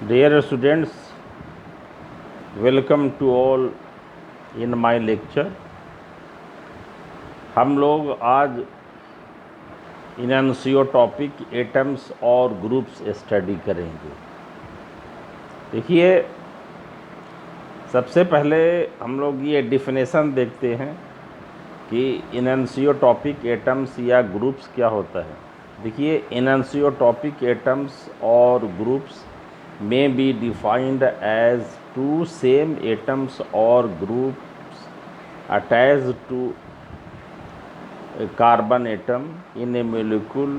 Dear students, welcome to all in my lecture। हम लोग आज इनैंसियो टॉपिक एटम्स और ग्रुप्स स्टडी करेंगे। देखिए, सबसे पहले हम लोग ये डिफिनेशन देखते हैं कि इनैंसियो टॉपिक एटम्स या ग्रुप्स क्या होता है। देखिए, इनैंसियो टॉपिक एटम्स और groups may be defined as two same atoms or groups attached to a carbon atom in a molecule,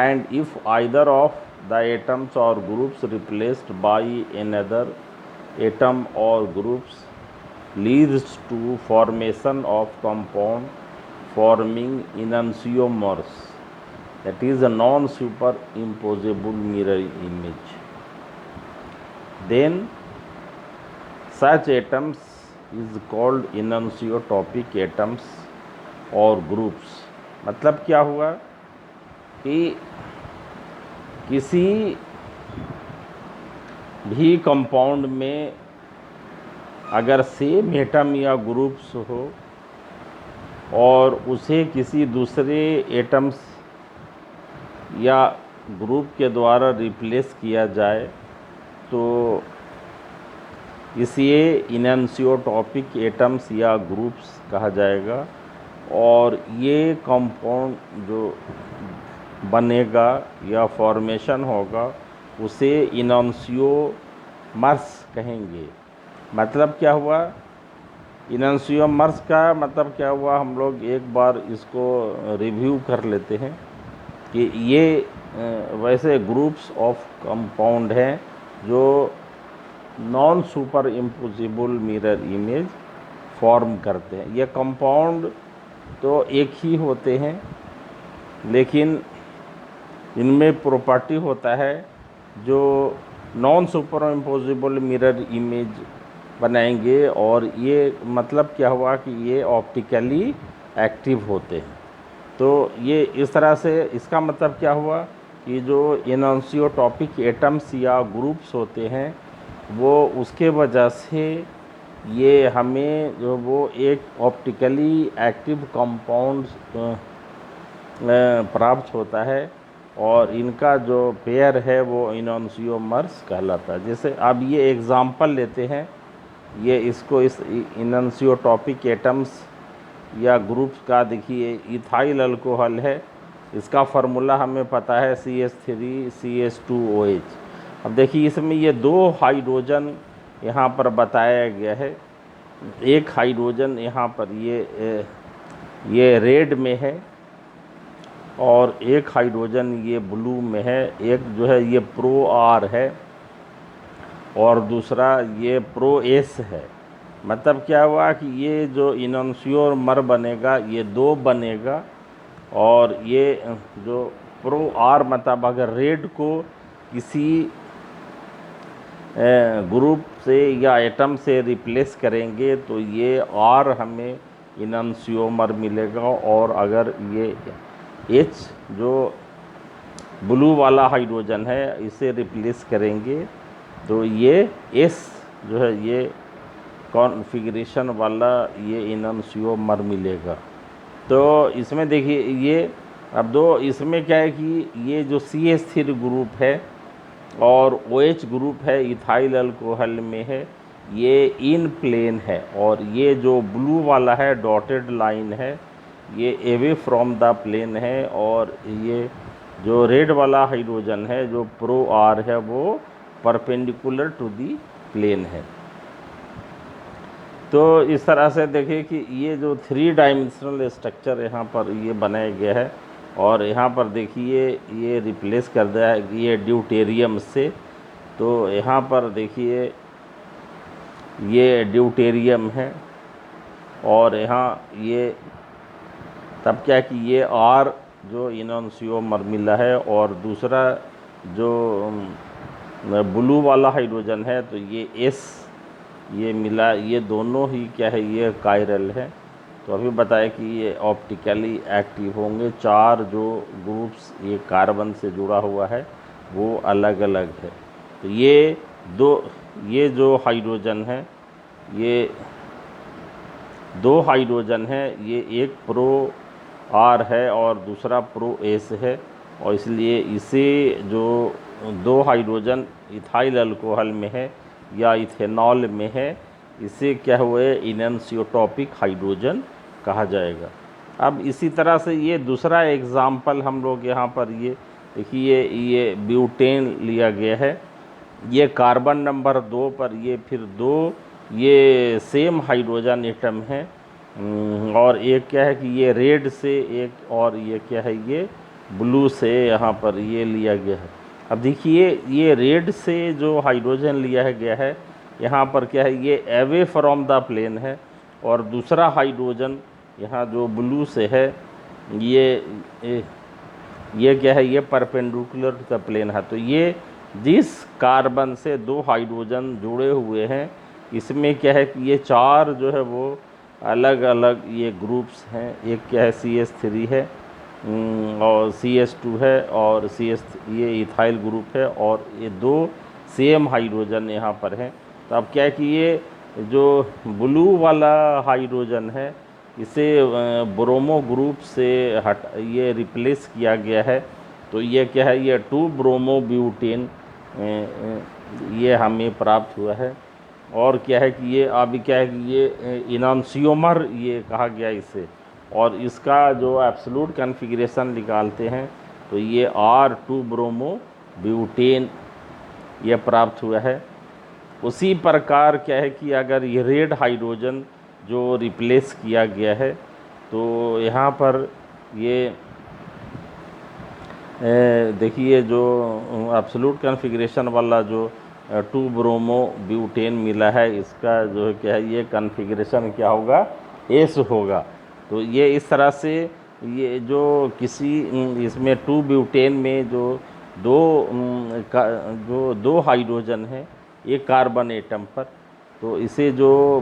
and if either of the atoms or groups replaced by another atom or groups leads to formation of compound forming enantiomers, that is a non-superimposable mirror image, then such atoms is called enantiotopic atoms और groups. मतलब क्या हुआ कि किसी भी compound में अगर same atom या ग्रुप्स हो और उसे किसी दूसरे एटम्स या ग्रुप के द्वारा रिप्लेस किया जाए तो इसे इनैंसियोटॉपिक एटम्स या ग्रुप्स कहा जाएगा। और ये कंपाउंड जो बनेगा या फॉर्मेशन होगा उसे इनैंसियोमर्स कहेंगे। मतलब क्या हुआ, इनैंसियोमर्स का मतलब क्या हुआ, हम लोग एक बार इसको रिव्यू कर लेते हैं कि ये वैसे ग्रुप्स ऑफ कंपाउंड हैं जो non super imposable mirror image form करते हैं। ये कंपाउंड तो एक ही होते हैं लेकिन इनमें प्रॉपर्टी होता है जो non super imposable mirror image बनाएंगे। और ये मतलब क्या हुआ कि ये ऑप्टिकली एक्टिव होते हैं। तो ये इस तरह से इसका मतलब क्या हुआ कि जो इनैंसियोटॉपिक एटम्स या ग्रुप्स होते हैं वो उसके वजह से ये हमें जो वो एक ऑप्टिकली एक्टिव कंपाउंड प्राप्त होता है और इनका जो पेयर है वो इनैंसियोमर्स कहलाता है। जैसे अब ये एग्ज़ाम्पल लेते हैं, ये इसको इस इनैंसियोटॉपिक एटम्स या ग्रुप्स का देखिए इथाइल अल्कोहल है, इसका फार्मूला हमें पता है CH3CH2OH। अब देखिए इसमें ये दो हाइड्रोजन यहाँ पर बताया गया है। एक हाइड्रोजन यहाँ पर ये रेड में है और एक हाइड्रोजन ये ब्लू में है। एक जो है ये प्रो आर है और दूसरा ये प्रो एस है। मतलब क्या हुआ कि ये जो इनैंसियोमर बनेगा ये दो बनेगा और ये जो प्रो आर मतलब अगर रेड को किसी ग्रुप से या एटम से रिप्लेस करेंगे तो ये आर हमें इनैंसियोमर मिलेगा। और अगर ये एच जो ब्लू वाला हाइड्रोजन है इसे रिप्लेस करेंगे तो ये एस जो है ये कॉन्फ़िगरेशन वाला ये इनैंसियोमर मिलेगा। तो इसमें देखिए ये अब दो इसमें क्या है कि ये जो CH3 ग्रुप है और OH ग्रुप है इथाइल अल्कोहल में है, ये इन प्लेन है। और ये जो ब्लू वाला है डॉटेड लाइन है ये अवे फ्रॉम द प्लेन है। और ये जो रेड वाला हाइड्रोजन है जो प्रो आर है वो परपेंडिकुलर टू दी प्लेन है। तो इस तरह से देखिए कि ये जो 3 डायमेंशनल स्ट्रक्चर यहाँ पर ये बनाया गया है। और यहाँ पर देखिए ये रिप्लेस कर दिया है ये ड्यूटेरियम से। तो यहाँ पर देखिए ये ड्यूटेरियम है और यहाँ ये तब क्या कि ये आर जो इनैंसियोमर मिला है और दूसरा जो ब्लू वाला हाइड्रोजन है तो ये एस ये मिला। ये दोनों ही क्या है ये कायरल है। तो अभी बताया कि ये ऑप्टिकली एक्टिव होंगे। 4 जो ग्रुप्स ये कार्बन से जुड़ा हुआ है वो अलग अलग है। तो ये जो हाइड्रोजन है, ये दो हाइड्रोजन है, ये एक प्रो आर है और दूसरा प्रो एस है, और इसलिए इसे जो दो हाइड्रोजन इथाइल अल्कोहल में है या इथेनॉल में है, इसे क्या हुए इनैनिसोटॉपिक हाइड्रोजन कहा जाएगा। अब इसी तरह से ये दूसरा एग्ज़ाम्पल हम लोग यहाँ पर ये देखिए, ये ब्यूटेन लिया गया है। ये कार्बन नंबर 2 पर ये फिर दो ये सेम हाइड्रोजन एटम है, और एक क्या है कि ये रेड से एक, और ये क्या है ये ब्लू से यहाँ पर ये लिया गया है। अब देखिए ये रेड से जो हाइड्रोजन लिया गया है यहाँ पर क्या है, ये अवे फ्रॉम द प्लेन है, और दूसरा हाइड्रोजन यहाँ जो ब्लू से है ये क्या है, ये परपेंडिकुलर टू द प्लेन है। तो ये जिस कार्बन से दो हाइड्रोजन जुड़े हुए हैं, इसमें क्या है कि ये चार जो है वो अलग अलग ये ग्रुप्स हैं। एक क्या है CH3 है, और CH2 है, और ये इथाइल ग्रुप है, और ये दो सेम हाइड्रोजन यहाँ पर हैं। तो अब क्या है कि ये जो ब्लू वाला हाइड्रोजन है, इसे ब्रोमो ग्रुप से ये रिप्लेस किया गया है। तो ये क्या है, ये 2 ब्रोमो ब्यूटेन ये हमें प्राप्त हुआ है। और क्या है कि ये अभी क्या है कि ये इनॉन्सियोमर ये कहा गया इसे, और इसका जो एब्सोल्यूट कॉन्फ़िगरेशन निकालते हैं तो ये R2 ब्रोमो ब्यूटेन ये प्राप्त हुआ है। उसी प्रकार क्या है कि अगर ये रेड हाइड्रोजन जो रिप्लेस किया गया है, तो यहाँ पर ये देखिए जो एब्सोल्यूट कॉन्फ़िगरेशन वाला जो 2 ब्रोमो ब्यूटेन मिला है, इसका जो है क्या है, ये कॉन्फ़िगरेशन क्या होगा, एस होगा। तो ये इस तरह से ये जो किसी इसमें 2 ब्यूटेन में जो दो हाइड्रोजन है एक कार्बन एटम पर, तो इसे जो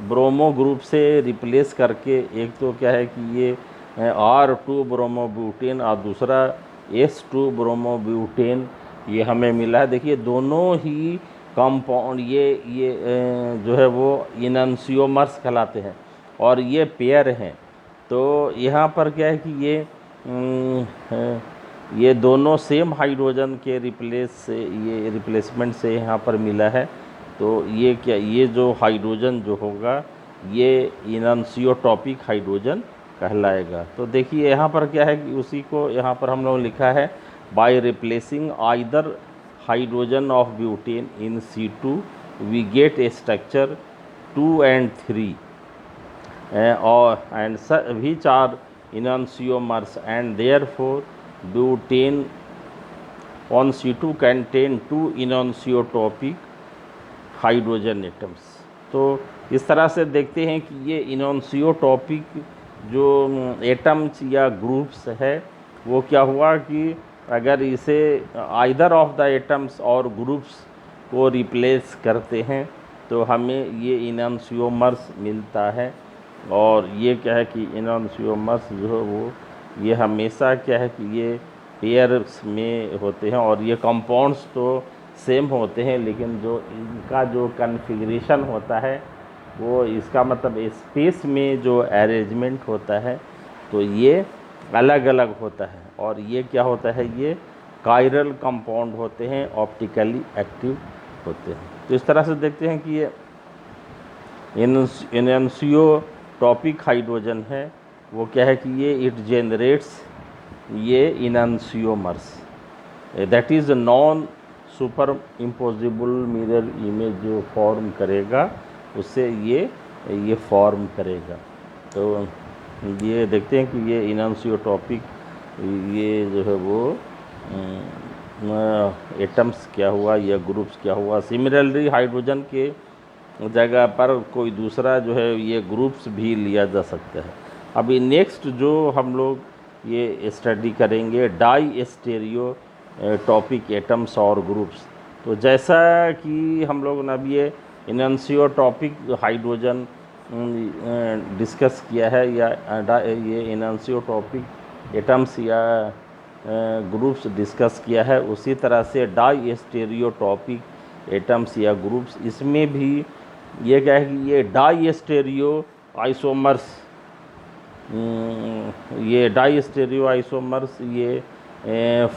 ब्रोमो ग्रुप से रिप्लेस करके एक तो क्या है कि ये R2 ब्रोमो ब्यूटेन और दूसरा S2 ब्रोमो ब्यूटेन ये हमें मिला है। देखिए दोनों ही कंपाउंड ये जो है वो इनैनिसोमर्स कहलाते हैं, और ये पेयर हैं। तो यहाँ पर क्या है कि ये दोनों सेम हाइड्रोजन के रिप्लेसमेंट से यहाँ पर मिला है। तो ये क्या, ये जो हाइड्रोजन जो होगा ये इनैनिसोटॉपिक हाइड्रोजन कहलाएगा। तो देखिए यहाँ पर क्या है कि उसी को यहाँ पर हम लोग लिखा है, by replacing either hydrogen of butane in C2 we get a structure 2 and 3 और and which are enantiomers, and therefore butane on C2 contain 2 enantiotopic hydrogen atoms. तो इस तरह से देखते हैं कि ये इनैनिसोटॉपिक जो एटम्स या ग्रुप्स है वो क्या हुआ कि अगर इसे आइदर ऑफ द एटम्स और ग्रुप्स को रिप्लेस करते हैं तो हमें ये इनैनिसोमर्स मिलता है। और ये क्या है कि इनैनिसोमर्स जो है वो ये हमेशा क्या है कि ये पेयर्स में होते हैं, और ये कंपाउंड्स तो सेम होते हैं, लेकिन जो इनका जो कॉन्फ़िगरेशन होता है वो इसका मतलब स्पेस में जो अरेंजमेंट होता है तो ये अलग अलग होता है। और ये क्या होता है, ये कायरल कंपाउंड होते हैं, ऑप्टिकली एक्टिव होते हैं। तो इस तरह से देखते हैं कि ये इनैनिसोटॉपिक हाइड्रोजन है वो क्या है कि ये इट जनरेट्स ये enantiomers, that is non super imposable mirror image जो फॉर्म करेगा उससे ये फॉर्म करेगा। तो ये देखते हैं कि ये इनैनिसोटॉपिक ये जो है वो एटम्स क्या हुआ या ग्रुप्स क्या हुआ। सिमिलरली हाइड्रोजन के जगह पर कोई दूसरा जो है ये ग्रुप्स भी लिया जा सकता है। अभी नेक्स्ट जो हम लोग ये स्टडी करेंगे डाई स्टेरियोटॉपिक एटम्स और ग्रुप्स। तो जैसा कि हम लोग ने अभी ये इनैनिसोटॉपिक हाइड्रोजन डिस्कस किया है, या ये इनैनिसोटॉपिक एटम्स या ग्रुप्स डिस्कस किया है, उसी तरह से डाई स्टेरियोटॉपिक एटम्स या ग्रुप्स, इसमें भी ये क्या है कि ये डाई स्टेरियो आइसोमर्स, ये डाई स्टेरियो आइसोमर्स ये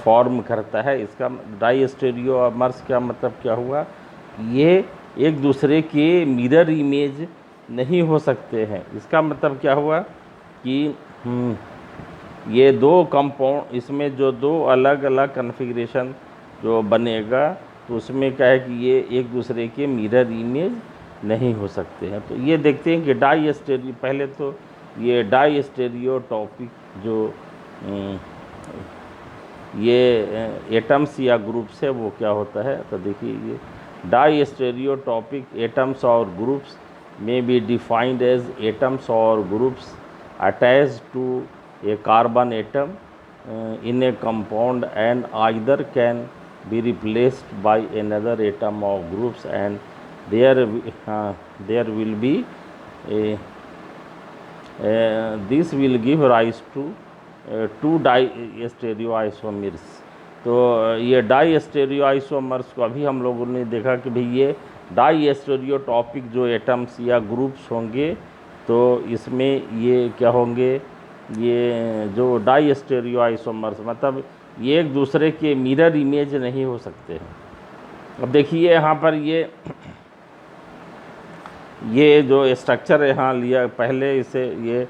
फॉर्म करता है। इसका डाई स्टेरियोमर्स का मतलब क्या हुआ, ये एक दूसरे के मिरर इमेज नहीं हो सकते हैं। इसका मतलब क्या हुआ कि ये दो कंपाउंड, इसमें जो दो अलग अलग कन्फिग्रेशन जो बनेगा, तो उसमें क्या है कि ये एक दूसरे के मिरर इमेज नहीं हो सकते हैं। तो ये देखते हैं कि डाई स्टेरियो, पहले तो ये डाई स्टेरियोटॉपिक जो ये एटम्स या ग्रुप्स है वो क्या होता है। तो देखिए ये डाई स्टेरियोटॉपिक एटम्स और ग्रुप्स में बी डिफाइंड एज एटम्स और groups attached to a carbon atom in a compound and either can be replaced by another atom of groups, and there will be a this will give rise to two diastereoisomers। तो ये die स्टेरियोआइसोमर्स को अभी हम लोगों ने देखा कि भाई ये डाई स्टेरियोटॉपिक जो एटम्स या ग्रुप्स होंगे, तो इसमें ये क्या होंगे, ये जो डाई स्टेरियोआइसोमर्स मतलब ये एक दूसरे के मिरर इमेज नहीं हो सकते हैं। अब देखिए यहाँ पर ये जो स्ट्रक्चर यहाँ लिया पहले, इसे ये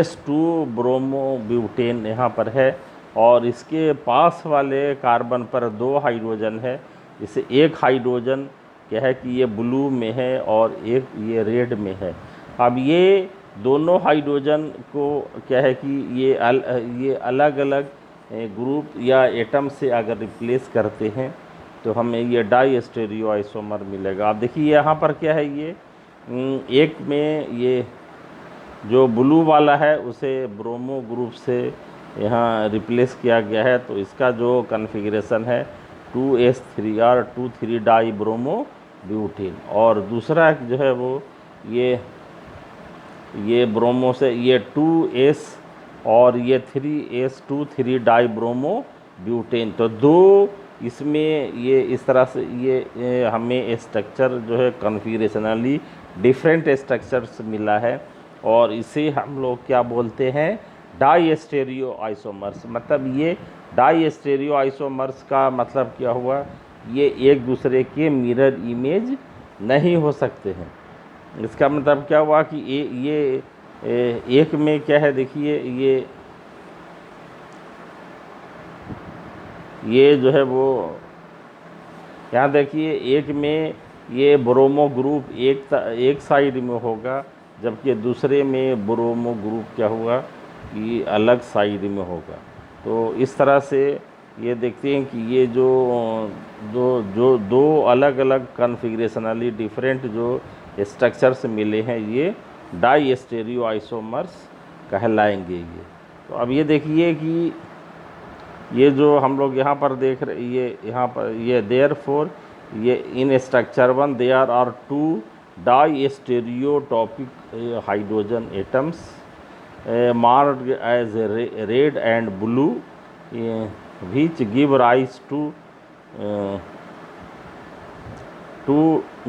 S2 ब्रोमोब्यूटेन यहाँ पर है, और इसके पास वाले कार्बन पर 2 हाइड्रोजन है। इसे एक हाइड्रोजन क्या है कि ये ब्लू में है और एक ये रेड में है। अब ये दोनों हाइड्रोजन को क्या है कि ये अलग अलग ग्रुप या एटम से अगर रिप्लेस करते हैं तो हमें ये डाई स्टेरियोआइसोमर मिलेगा। आप देखिए यहाँ पर क्या है, ये एक में ये जो ब्लू वाला है उसे ब्रोमो ग्रुप से यहाँ रिप्लेस किया गया है, तो इसका जो कन्फिग्रेशन है 2s3 और 2,3 डाई ब्रोमो ब्यूटेन, और दूसरा जो है वो ये ब्रोमो से ये 2s और ये 3s2,3 डाई ब्रोमो ब्यूटेन। तो दो इसमें ये इस तरह से ये हमें स्ट्रक्चर जो है कन्फिग्रेशनली डिफरेंट स्ट्रक्चर्स मिला है, और इसे हम लोग क्या बोलते हैं, डाई स्टेरियोआइसोमर्स। मतलब ये डाई स्टेरियोआइसोमर्स का मतलब क्या हुआ, ये एक दूसरे के मिरर इमेज नहीं हो सकते हैं। इसका मतलब क्या हुआ कि ये एक में क्या है, देखिए ये जो है वो यहाँ देखिए एक में ये ब्रोमो ग्रुप एक साइड में होगा, जबकि दूसरे में ब्रोमो ग्रुप क्या हुआ कि अलग साइड में होगा। तो इस तरह से ये देखते हैं कि ये जो दो अलग अलग कन्फिग्रेशनली डिफरेंट जो स्ट्रक्चर्स मिले हैं, ये डाई स्टेरियोआइसोमर्स कहलाएंगे ये। तो अब ये देखिए कि ये जो हम लोग यहाँ पर देख रहे, ये यहाँ पर ये देयरफॉर ये in structure 1 there are 2 diastereotopic hydrogen atoms marked as red and blue, which give rise to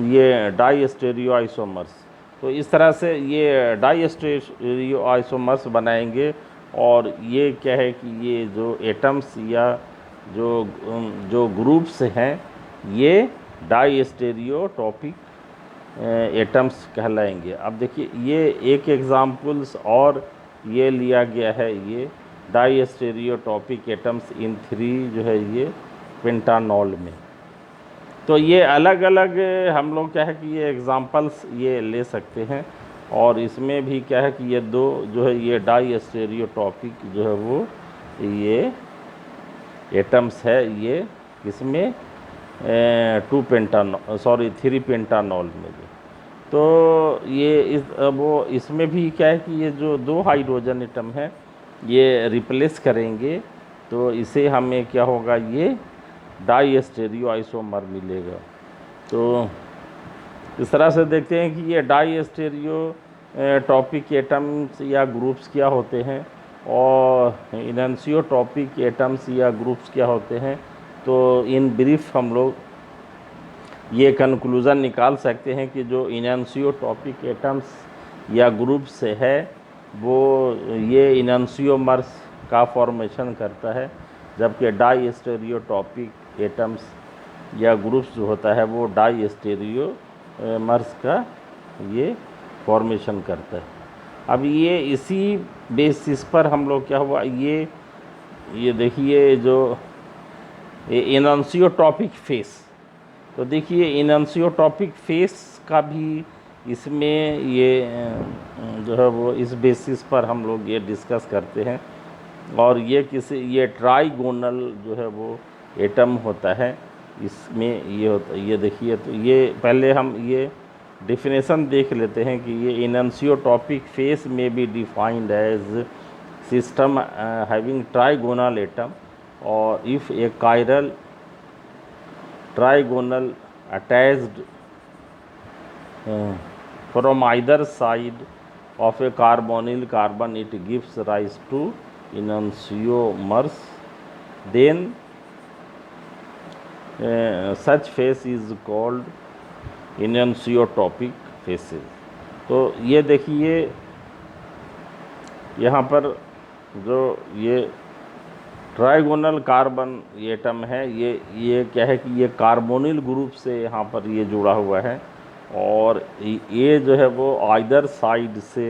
ये डाई स्टेरियोआइसोमर्स। तो इस तरह से ये डाई स्टेरियोआइसोमर्स बनाएंगे, और ये क्या है कि ये जो एटम्स या जो ग्रुप्स हैं ये डाई स्टेरियोटॉपिक एटम्स कहलाएंगे। अब देखिए ये एक एग्जाम्पल्स और ये लिया गया है, ये डाई स्टेरियोटॉपिक एटम्स इन 3 जो है ये पेंटानॉल में। तो ये अलग अलग हम लोग क्या है कि ये एग्जाम्पल्स ये ले सकते हैं, और इसमें भी क्या है कि ये दो जो है ये डाई स्टेरियोटॉपिक जो है वो ये एटम्स है, ये इसमें 3 पेंटानॉल में। तो ये वो इसमें भी क्या है कि ये जो 2 हाइड्रोजन एटम है ये रिप्लेस करेंगे, तो इसे हमें क्या होगा, ये डाई स्टेरियोआइसोमर मिलेगा। तो इस तरह से देखते हैं कि ये डाई स्टेरियोटॉपिक एटम्स या ग्रुप्स क्या होते हैं। और इनैंसियोट्रॉपिक एटम्स या ग्रुप्स क्या होते हैं। तो इन ब्रीफ हम लोग ये कंक्लूज़न निकाल सकते हैं कि जो इनैंसियोट्रॉपिक एटम्स या ग्रुप्स है वो ये इनैंसियोमर्स का फॉर्मेशन करता है, जबकि डाई स्टेरियोट्रॉपिक एटम्स या ग्रुप्स जो होता है वो डाई स्टेरियोमर्स का ये फॉर्मेशन करता है। अब ये इसी बेसिस पर हम लोग क्या हुआ, ये देखिए जो इनैंसियोट्रॉपिक फेस, तो देखिए इनैंसियोट्रॉपिक फेस का भी इसमें ये जो है वो इस बेसिस पर हम लोग ये डिस्कस करते हैं। और ये ट्राइगोनल जो है वो एटम होता है, इसमें ये होता ये देखिए। तो ये पहले हम ये डेफिनेशन देख लेते हैं कि ये इनैंसियोट्रॉपिक फेस में be defined as system having trigonal atom, और if a chiral trigonal attached from either side of a carbonyl carbon, it gives rise to enantiomers. Then such phase is called enantiotropic phases. तो ये देखिए यहाँ पर जो ये trigonal carbon atom है, ये क्या है कि ये कार्बोनिल ग्रुप से यहाँ पर ये जुड़ा हुआ है, और ये जो है वो आइदर साइड से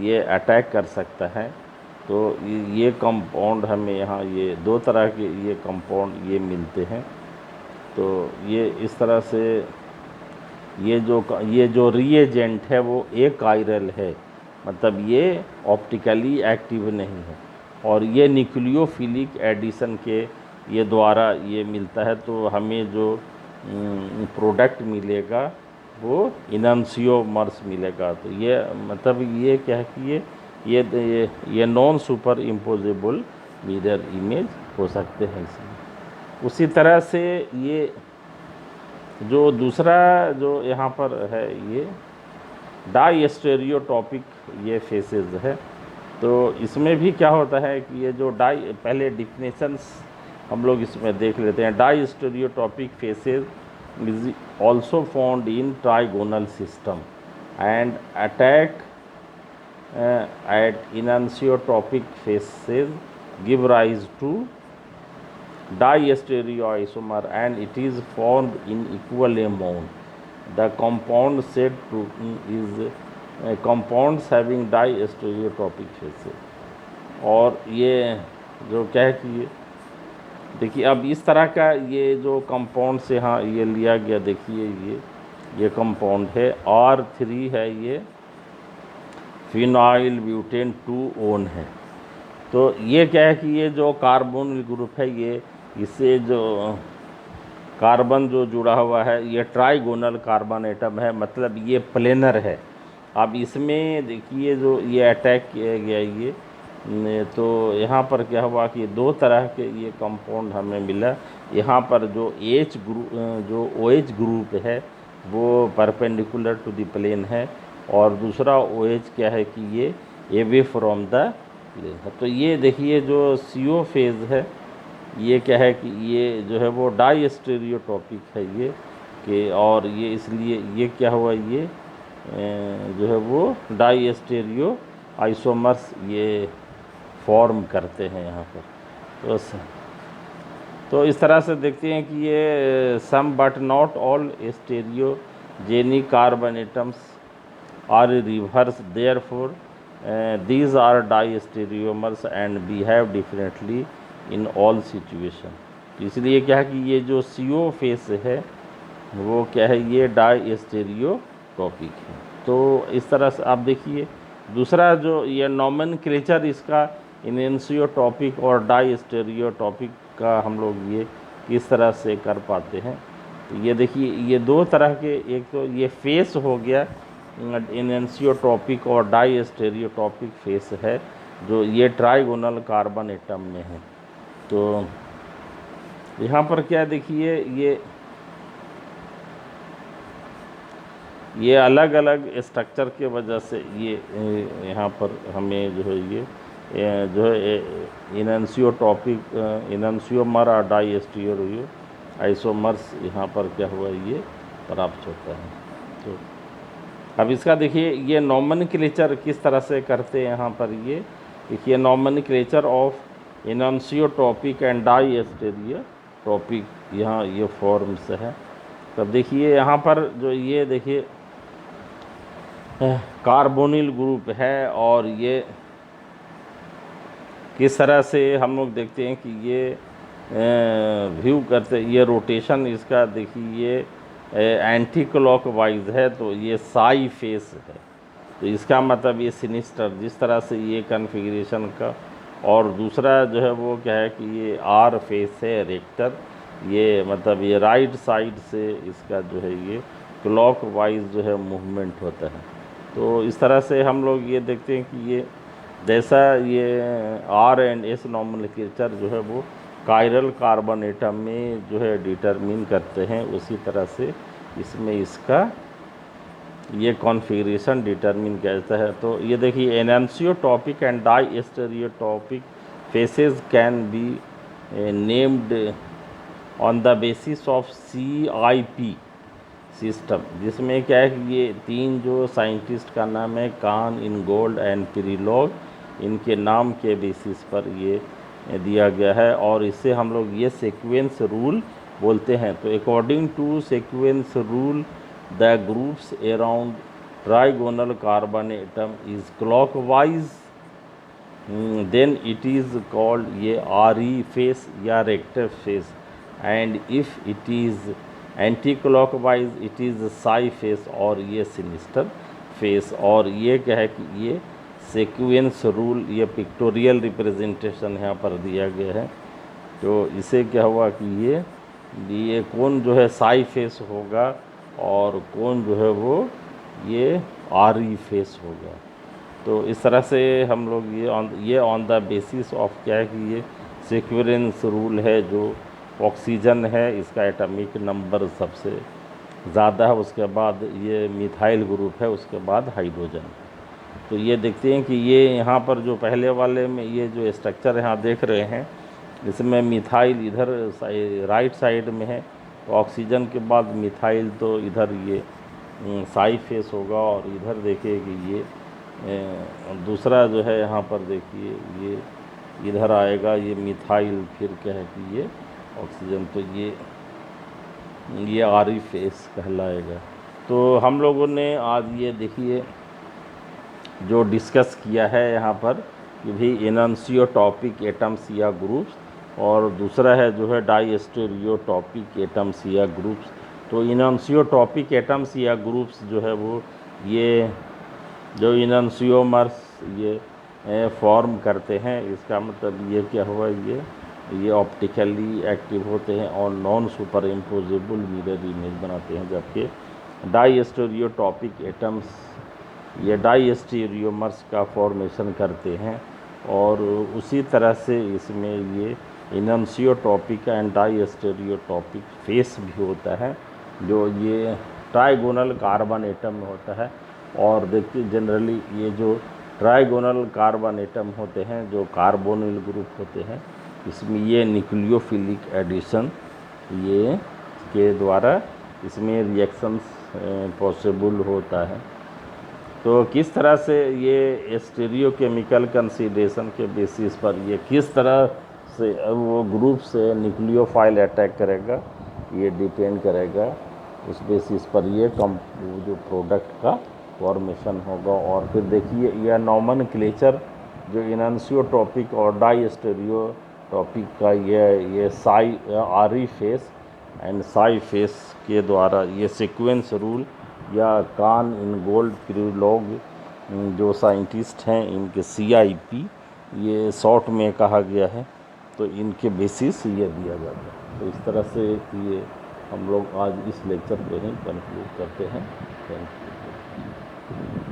ये अटैक कर सकता है। तो ये कंपाउंड हमें यहाँ ये दो तरह के ये कंपाउंड ये मिलते हैं। तो ये इस तरह से ये जो रिएजेंट है वो एकाइरल है, मतलब ये ऑप्टिकली एक्टिव नहीं है, और ये न्यूक्लियोफिलिक एडिशन के ये द्वारा ये मिलता है। तो हमें जो प्रोडक्ट मिलेगा वो इनैंसियोमर्स मिलेगा। तो ये मतलब ये क्या है कि ये non super imposable mirror image हो सकते हैं इसमें। उसी तरह से ये जो दूसरा जो यहाँ पर है ये डाई स्टेरियोट्रॉपिक ये फेसेस है। तो इसमें भी क्या होता है कि ये जो पहले डिफिनेशंस हम लोग इसमें देख लेते हैं। Diastereotopic faces is also found in trigonal system and attack at enantiotopic faces give rise to diastereoisomer, and it is formed in equal amount. The compound said to is compounds having diastereotropic phases. और ये जो क्या है कि ये देखिए अब इस तरह का ये जो कंपाउंड से हाँ ये लिया गया, देखिए ये कंपाउंड है R3 है, ये फिनाइल ब्यूटेन 2-on है। तो ये क्या है कि ये जो कार्बोनिल ग्रुप है ये इससे जो कार्बन जो जुड़ा हुआ है ये ट्राइगोनल कार्बन एटम है, मतलब ये प्लेनर है। अब इसमें देखिए जो ये अटैक किया गया ये, तो यहाँ पर क्या हुआ कि दो तरह के ये कंपाउंड हमें मिला। यहाँ पर जो OH ग्रुप है वो परपेंडिकुलर टू द प्लेन है, और दूसरा OH क्या है कि ये अवे फ्रॉम द प्लेन है। तो ये देखिए जो CO फेज़ है ये क्या है कि ये जो है वो डाई स्टेरियोट्रॉपिक है ये कि, और ये इसलिए ये क्या हुआ ये जो है वो डाई स्टेरियो आइसोमर्स ये फॉर्म करते हैं यहाँ पर। तो इस तरह से देखते हैं कि ये some but not all stereogenic carbon atoms are reverse, therefore these are diastereomers and behave differently in all situation। इसलिए क्या है कि ये जो CO फेस है वो क्या है ये डाइस्टेरियोट्रॉपिक है। तो इस तरह से आप देखिए दूसरा जो ये नॉमेनक्लेचर इसका इनैंसियोट्रॉपिक और डाइस्टेरियोट्रॉपिक का हम लोग ये किस तरह से कर पाते हैं। तो ये देखिए ये दो तरह के, एक तो ये फेस हो गया इनैंसियोट्रॉपिक और डाइस्टेरियोट्रॉपिक फेस है जो ये ट्राइगोनल कार्बन एटम में है। तो यहाँ पर क्या देखिए ये अलग अलग स्ट्रक्चर के वजह से ये यहाँ पर हमें जो है ये जो है इनन्सियोटॉपिक इनन्सियोमर और डाइस्टेरियो आइसोमर्स यहाँ पर क्या हुआ ये प्राप्त होता है। तो अब इसका देखिए ये नॉमेनक्लेचर किस तरह से करते हैं यहाँ पर ये देखिए नॉमेनक्लेचर ऑफ इनन्सियोटॉपिक एंड डाइस्टेरियोटॉपिक यहाँ ये फॉर्म्स है। तब देखिए यहाँ पर जो ये देखिए कार्बोनिल ग्रुप है और ये किस तरह से हम लोग देखते हैं कि ये व्यू करते ये रोटेशन इसका देखिए ये एंटी क्लॉकवाइज है तो ये साई फेस है। तो इसका मतलब ये सिनिस्टर जिस तरह से ये कन्फिग्रेशन का, और दूसरा जो है वो क्या है कि ये आर फेस है रेक्टर, ये मतलब ये राइट साइड से इसका जो है ये क्लॉकवाइज जो है मूवमेंट होता है। तो इस तरह से हम लोग ये देखते हैं कि ये जैसा ये आर एंड एस नॉमेनक्लेचर जो है वो कायरल कार्बन एटम में जो है डिटरमिन करते हैं, उसी तरह से इसमें इसका ये कॉन्फ़िगरेशन डिटरमिन किया जाता है। तो ये देखिए enantiotopic and diastereotopic faces can be named on the basis of CIP system, जिसमें क्या है कि ये तीन जो साइंटिस्ट का नाम है कान, इनगोल्ड एंड पिरिलॉग, इनके नाम के बेसिस पर ये दिया गया है और इससे हम लोग ये सीक्वेंस रूल बोलते हैं। तो according to sequence rule the groups around trigonal carbon atom is clockwise, then it is called ये RE फेस या rectus face, and if it is anticlockwise it is si face और ये sinister face. और ये क्या है कि ये सीक्वेंस रूल ये पिक्टोरियल रिप्रेजेंटेशन यहाँ पर दिया गया है। तो इसे क्या हुआ कि ये कौन जो है साई फेस होगा और कौन जो है वो ये RE फेस होगा। तो इस तरह से हम लोग ये ऑन द बेसिस ऑफ क्या है कि ये सीक्वेंस रूल है। जो ऑक्सीजन है इसका एटॉमिक नंबर सबसे ज़्यादा है, उसके बाद ये मिथाइल ग्रुप है, उसके बाद हाइड्रोजन। तो ये देखते हैं कि ये यहाँ पर जो पहले वाले में ये जो स्ट्रक्चर यहाँ देख रहे हैं इसमें मिथाइल इधर राइट साइड में है, तो ऑक्सीजन के बाद मिथाइल तो इधर ये साई फेस होगा, और इधर देखिए कि ये दूसरा जो है यहाँ पर देखिए ये इधर आएगा ये मिथाइल, फिर क्या है कि ये ऑक्सीजन, तो ये RE फेस कहलाएगा। तो हम लोगों ने आज ये देखिए जो डिस्कस किया है यहाँ पर कि भी इनन्सियोटॉपिक एटम्स या ग्रुप्स, और दूसरा है जो है डाइस्टेरियोटॉपिक एटम्स या ग्रुप्स। तो इनन्सियोटॉपिक एटम्स या ग्रुप्स जो है वो ये जो इनन्सियोमर्स ये फॉर्म करते हैं, इसका मतलब ये क्या हुआ ये ऑप्टिकली एक्टिव होते हैं और non super imposable mirror image बनाते हैं, जबकि डाइस्टेरियोटॉपिक एटम्स ये डाइस्टेरियोमर्स का फॉर्मेशन करते हैं। और उसी तरह से इसमें ये इनन्सियोटॉपिक एंड डाइस्टेरियोटॉपिक फेस भी होता है जो ये ट्राइगोनल कार्बन एटम में होता है। और देखिए जनरली ये जो ट्राइगोनल कार्बन एटम होते हैं जो कार्बोनिल ग्रुप होते हैं, इसमें ये न्यूक्लियोफिलिक एडिशन ये के द्वारा इसमें रिएक्शंस पॉसिबल होता है। तो किस तरह से ये स्टीरियोकेमिकल कंसीडरेशन के बेसिस पर ये किस तरह से वो ग्रुप से न्यूक्लियोफाइल अटैक करेगा ये डिपेंड करेगा, उस बेसिस पर ये जो प्रोडक्ट का फॉर्मेशन होगा। और फिर देखिए यह नॉमेनक्लेचर जो इनन्सियोटॉपिक और डाइस्टेरियोटॉपिक का ये Sai RE face and Sai face के द्वारा ये सीक्वेंस रूल या कान, इनगोल्ड, पिरिलॉग जो साइंटिस्ट हैं इनके CIP ये शॉर्ट में कहा गया है, तो इनके बेसिस ये दिया जाता है। तो इस तरह से ये हम लोग आज इस लेक्चर पे ही कंक्लूड करते हैं। Thank you.